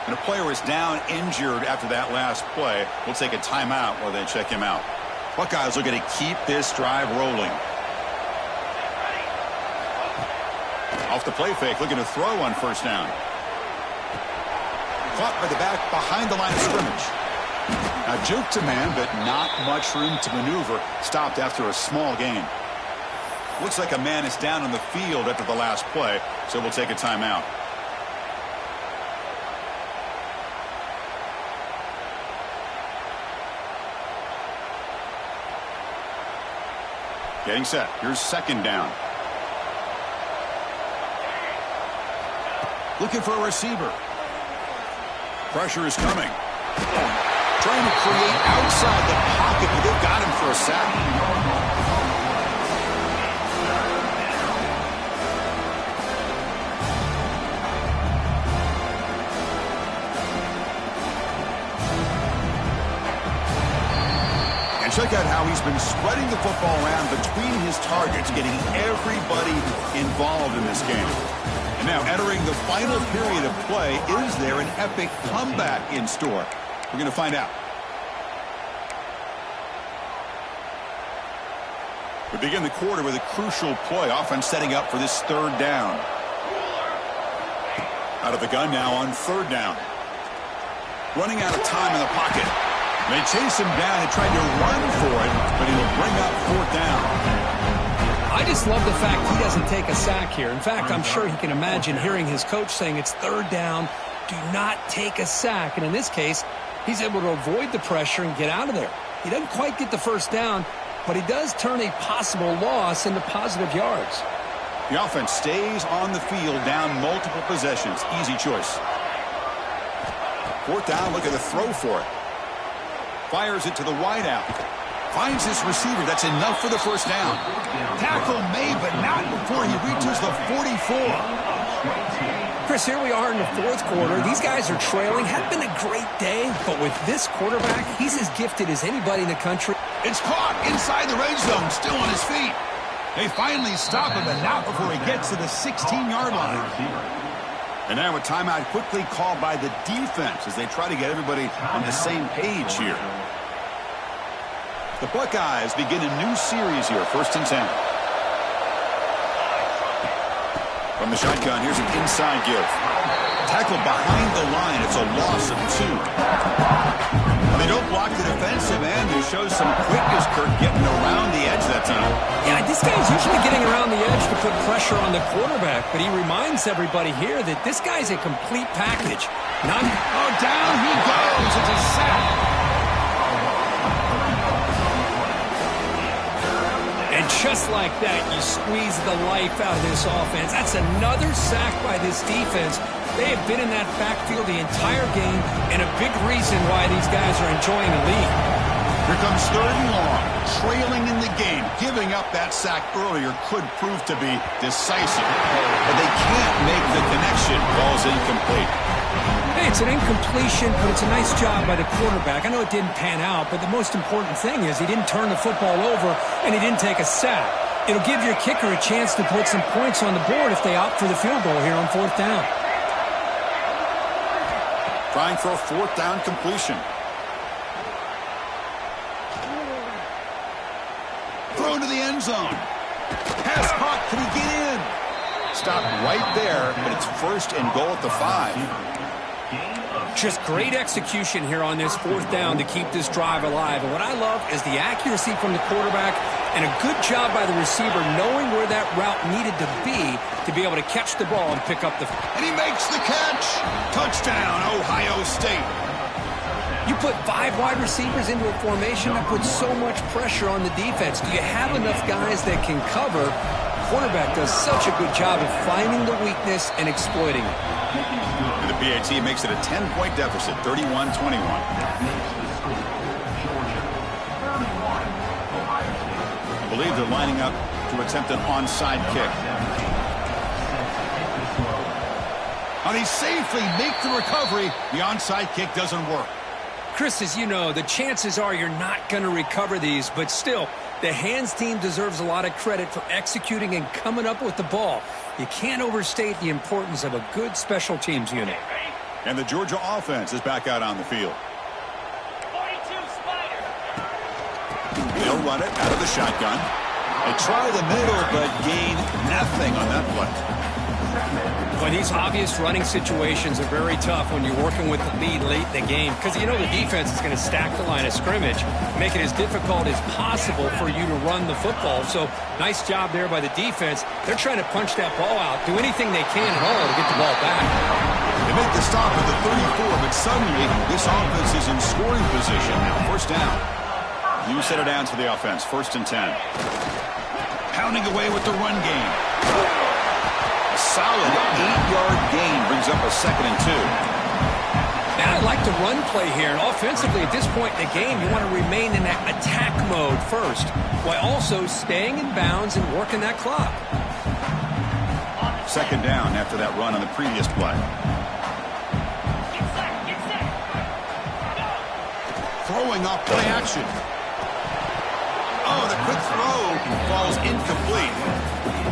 And a player is down injured after that last play. We'll take a timeout while they check him out. Buckeyes looking to keep this drive rolling. Off the play fake, looking to throw on first down. Caught by the back behind the line of scrimmage. Now juke to man, but not much room to maneuver. Stopped after a small gain. Looks like a man is down on the field after the last play, so we'll take a timeout. Getting set. Here's second down. Looking for a receiver. Pressure is coming. Trying to create outside the pocket, but they've got him for a sack. And check out how he's been spreading the football around between his targets, getting everybody involved in this game. And now entering the final period of play, is there an epic comeback in store? We're going to find out. We begin the quarter with a crucial play. Offense setting up for this third down. Out of the gun now on third down. Running out of time in the pocket. They chase him down and tried to run for it, but he'll bring up fourth down. I just love the fact he doesn't take a sack here. In fact, I'm sure he can imagine hearing his coach saying it's third down, do not take a sack. And in this case, he's able to avoid the pressure and get out of there. He doesn't quite get the first down, but he does turn a possible loss into positive yards. The offense stays on the field down multiple possessions. Easy choice. Fourth down, look at the throw for it. Fires it to the wideout. Finds this receiver. That's enough for the first down. Tackle made, but not before he reaches the 44. Chris, here we are in the fourth quarter. These guys are trailing. Had been a great day, but with this quarterback, he's as gifted as anybody in the country. It's caught inside the red zone, still on his feet. They finally stop him, but not before he gets to the 16-yard line. And now a timeout quickly called by the defense as they try to get everybody on the same page here. The Buckeyes begin a new series here, 1st and 10. From the shotgun, here's an inside give. Tackled behind the line. It's a loss of 2. They don't block the defensive end. It shows some quickness, Kirk, getting around the edge that time. Yeah, this guy's usually getting around the edge to put pressure on the quarterback, but he reminds everybody here that this guy's a complete package. Down he goes. It's a sack. And just like that, you squeeze the life out of this offense. That's another sack by this defense. They have been in that backfield the entire game, and a big reason why these guys are enjoying the lead. Here comes third and long, trailing in the game. Giving up that sack earlier could prove to be decisive. But they can't make the connection. Ball's incomplete. Hey, it's an incompletion, but it's a nice job by the quarterback. I know it didn't pan out, but the most important thing is he didn't turn the football over, and he didn't take a sack. It'll give your kicker a chance to put some points on the board if they opt for the field goal here on fourth down. Trying for a fourth down completion. Thrown to the end zone. Pass caught. Can he get in? Stopped right there, but it's 1st and goal at the 5. Just great execution here on this fourth down to keep this drive alive. And what I love is the accuracy from the quarterback and a good job by the receiver knowing where that route needed to be able to catch the ball and pick up the... And he makes the catch. Touchdown, Ohio State. You put 5 wide receivers into a formation that puts so much pressure on the defense. Do you have enough guys that can cover? Quarterback does such a good job of finding the weakness and exploiting it. And the PAT makes it a 10-point deficit, 31-21. I believe they're lining up to attempt an onside kick. And he safely makes the recovery. The onside kick doesn't work. Chris, as you know, the chances are you're not going to recover these, but still, the hands team deserves a lot of credit for executing and coming up with the ball. You can't overstate the importance of a good special teams unit. And the Georgia offense is back out on the field. 42 Spider. They'll run it out of the shotgun. They try the middle, but gain nothing on that play. Well, these obvious running situations are very tough when you're working with the lead late in the game because you know the defense is going to stack the line of scrimmage, make it as difficult as possible for you to run the football. So nice job there by the defense. They're trying to punch that ball out, do anything they can at all to get the ball back. They make the stop at the 34, but suddenly this offense is in scoring position now. First down. You set it down to the offense. 1st and 10. Pounding away with the run game. A solid 8-yard gain brings up a 2nd and 2. Now I like the run play here. And offensively, at this point in the game, you want to remain in that attack mode first, while also staying in bounds and working that clock. 2nd down after that run on the previous play. Throwing off play action. Oh, the quick throw falls incomplete.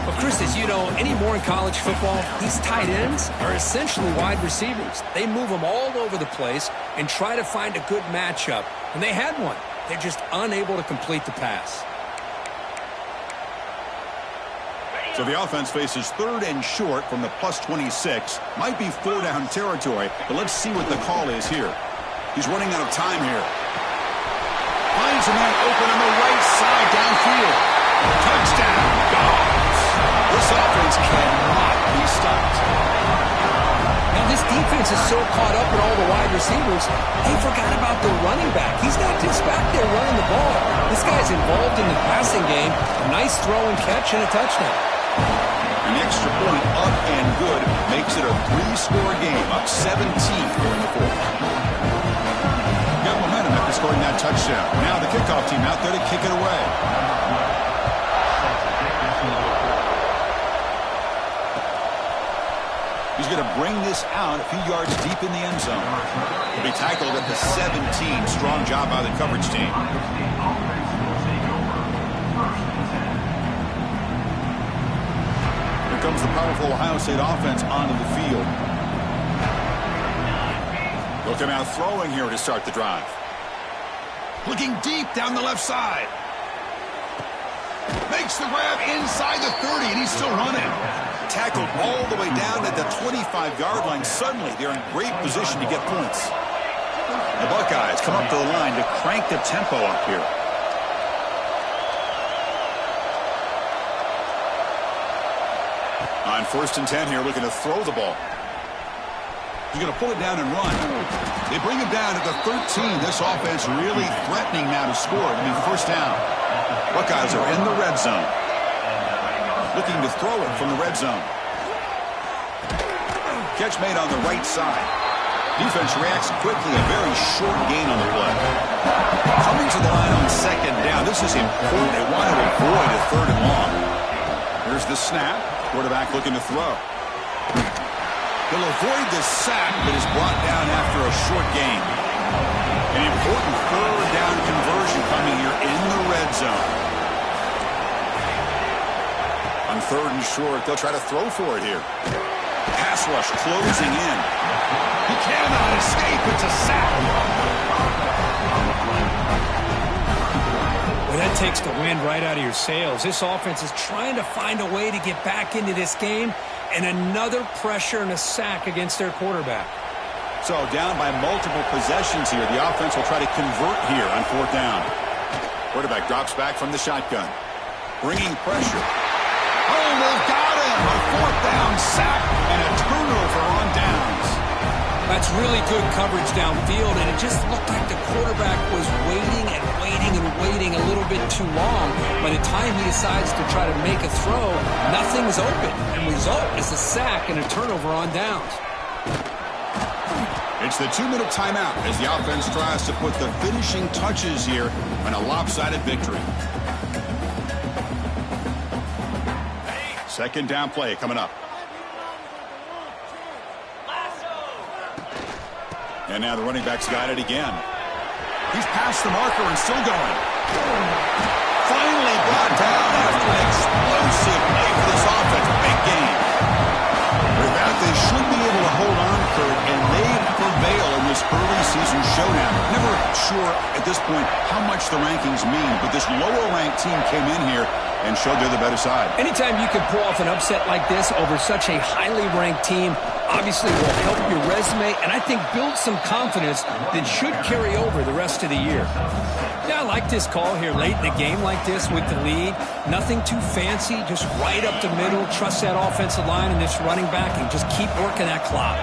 Well, Chris, as you know, anymore in college football, these tight ends are essentially wide receivers. They move them all over the place and try to find a good matchup. And they had one. They're just unable to complete the pass. So the offense faces 3rd and short from the +26. Might be 4-down territory, but let's see what the call is here. He's running out of time here. Finds a man open on the right side downfield. Touchdown, Dogs. This offense cannot be stopped. Now this defense is so caught up in all the wide receivers, they forgot about the running back. He's not just back there running the ball. This guy's involved in the passing game. A nice throw and catch and a touchdown. An extra point up and good makes it a 3-score game, up 17 during the 4th. Got momentum after scoring that touchdown. Now the kickoff team out there to kick it away. He's going to bring this out a few yards deep in the end zone. He'll be tackled at the 17. Strong job by the coverage team. Here comes the powerful Ohio State offense onto the field. They'll come out throwing here to start the drive. Looking deep down the left side. Makes the grab inside the 30, and he's still running. Tackled all the way down at the 25-yard line. Suddenly, they're in great position to get points. The Buckeyes come up to the line to crank the tempo up here. On 1st and 10 here, looking to throw the ball. He's going to pull it down and run. They bring him down at the 13. This offense really threatening now to score. It'll be 1st down. Buckeyes are in the red zone. Looking to throw it from the red zone. Catch made on the right side. Defense reacts quickly. A very short gain on the play. Coming to the line on 2nd down. This is important. They want to avoid a 3rd and long. Here's the snap. Quarterback looking to throw. He'll avoid the sack, but is brought down after a short gain. An important 3rd down conversion coming here in the red zone. On 3rd and short, they'll try to throw for it here. Pass rush closing in. He cannot escape. It's a sack. Well, that takes the wind right out of your sails. This offense is trying to find a way to get back into this game, and another pressure and a sack against their quarterback. So down by multiple possessions here. The offense will try to convert here on 4th down. Quarterback drops back from the shotgun. Bringing pressure. Oh, they've got him. A 4th down sack and a turnover on downs. That's really good coverage downfield, and it just looked like the quarterback was waiting and waiting and waiting a little bit too long. By the time he decides to try to make a throw, nothing's open. And result is a sack and a turnover on downs. It's the 2-minute timeout as the offense tries to put the finishing touches here on a lopsided victory. 2nd down play coming up. And now the running back's got it again. He's past the marker and still going. Finally brought down after an explosive play for this offense. Big game. With that, they should be able to hold on, Kurt, and they prevail in this early season showdown. Never sure at this point how much the rankings mean, but this lower-ranked team came in here and showed they're the better side. Anytime you can pull off an upset like this over such a highly ranked team, obviously will help your resume and I think build some confidence that should carry over the rest of the year. Yeah, I like this call here late in a game like this with the lead. Nothing too fancy, just right up the middle. Trust that offensive line and this running back and just keep working that clock.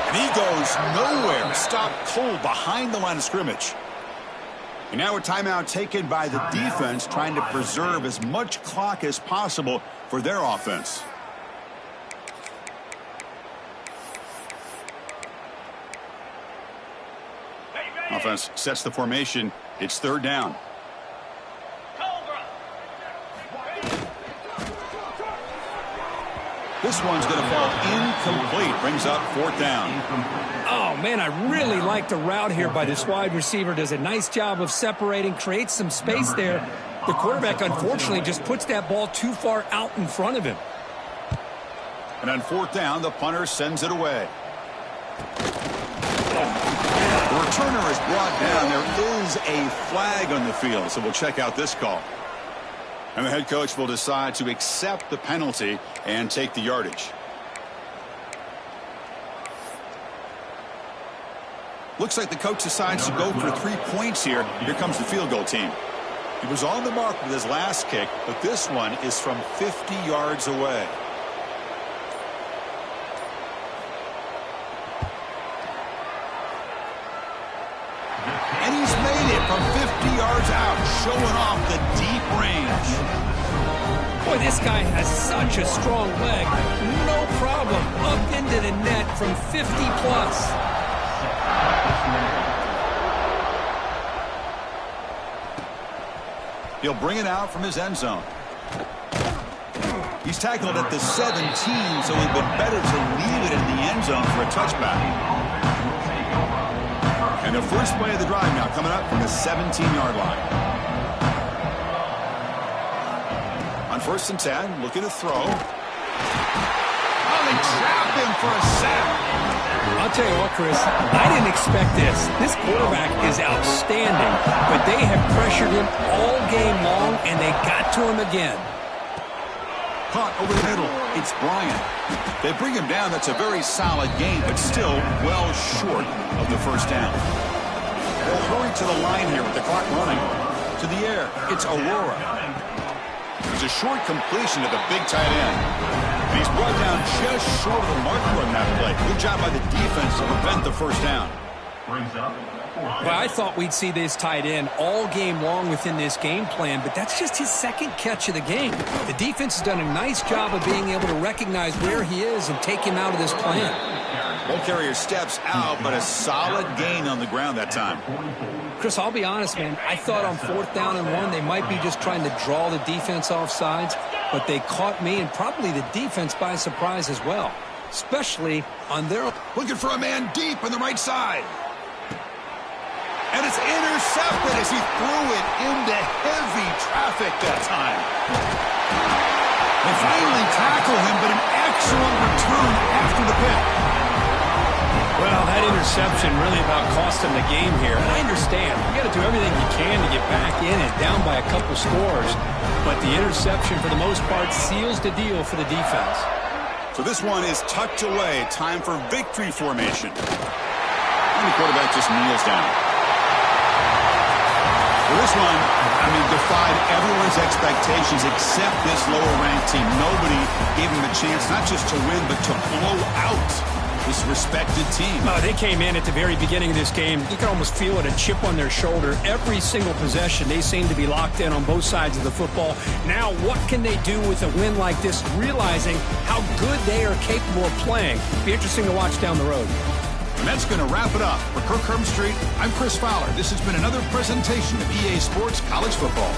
And he goes nowhere. Stopped cold behind the line of scrimmage. And now a timeout taken by the defense, trying to preserve as much clock as possible for their offense. Offense sets the formation. It's 3rd down. This one's going to fall incomplete. Brings up 4th down. Oh, man, I really like the route here by this wide receiver. Does a nice job of separating, creates some space there. The quarterback, unfortunately, just puts that ball too far out in front of him. And on 4th down, the punter sends it away. The returner is brought down. There is a flag on the field, so we'll check out this call. And the head coach will decide to accept the penalty and take the yardage. Looks like the coach decides to go for 3 points here. Here comes the field goal team. He was on the mark with his last kick, but this one is from 50 yards away. And he's made it from 50 yards out, showing off the deep range. Boy, this guy has such a strong leg. No problem. Up into the net from 50 plus. He'll bring it out from his end zone. He's tackled at the 17, so it'd been better to leave it in the end zone for a touchback. And the first play of the drive now coming up from the 17-yard line. On 1st and 10, looking to throw. Oh, they trapped him for a sack. I'll tell you what, Chris, I didn't expect this. This quarterback is outstanding, but they have pressured him all game long, and they got to him again. Caught over the middle. It's Bryant. They bring him down. That's a very solid game, but still well short of the 1st down. They'll hurry to the line here with the clock running. To the air, it's Aurora. It's a short completion to the big tight end. And he's brought down just short of the marker on that play. Good job by the defense to prevent the 1st down. Well, I thought we'd see this tight end all game long within this game plan, but that's just his 2nd catch of the game. The defense has done a nice job of being able to recognize where he is and take him out of this plan. Ball carrier steps out, but a solid gain on the ground that time. Chris, I'll be honest, man. I thought on 4th down and 1, they might be just trying to draw the defense off sides, but they caught me and probably the defense by surprise as well, especially on their... Looking for a man deep on the right side. And it's intercepted as he threw it into heavy traffic that time. They finally tackle him, but an excellent return after the pick. Well, that interception really about cost him the game here. And I understand. You got to do everything you can to get back in and down by a couple scores. But the interception, for the most part, seals the deal for the defense. So this one is tucked away. Time for victory formation. And the quarterback just kneels down. For this one, defied everyone's expectations except this lower-ranked team. Nobody gave them a chance not just to win, but to blow out this respected team. They came in at the very beginning of this game. You can almost feel it, a chip on their shoulder. Every single possession, they seem to be locked in on both sides of the football. Now, what can they do with a win like this, realizing how good they are capable of playing? Be interesting to watch down the road. And that's going to wrap it up. For Kirk Herbstreit, I'm Chris Fowler. This has been another presentation of EA Sports College Football.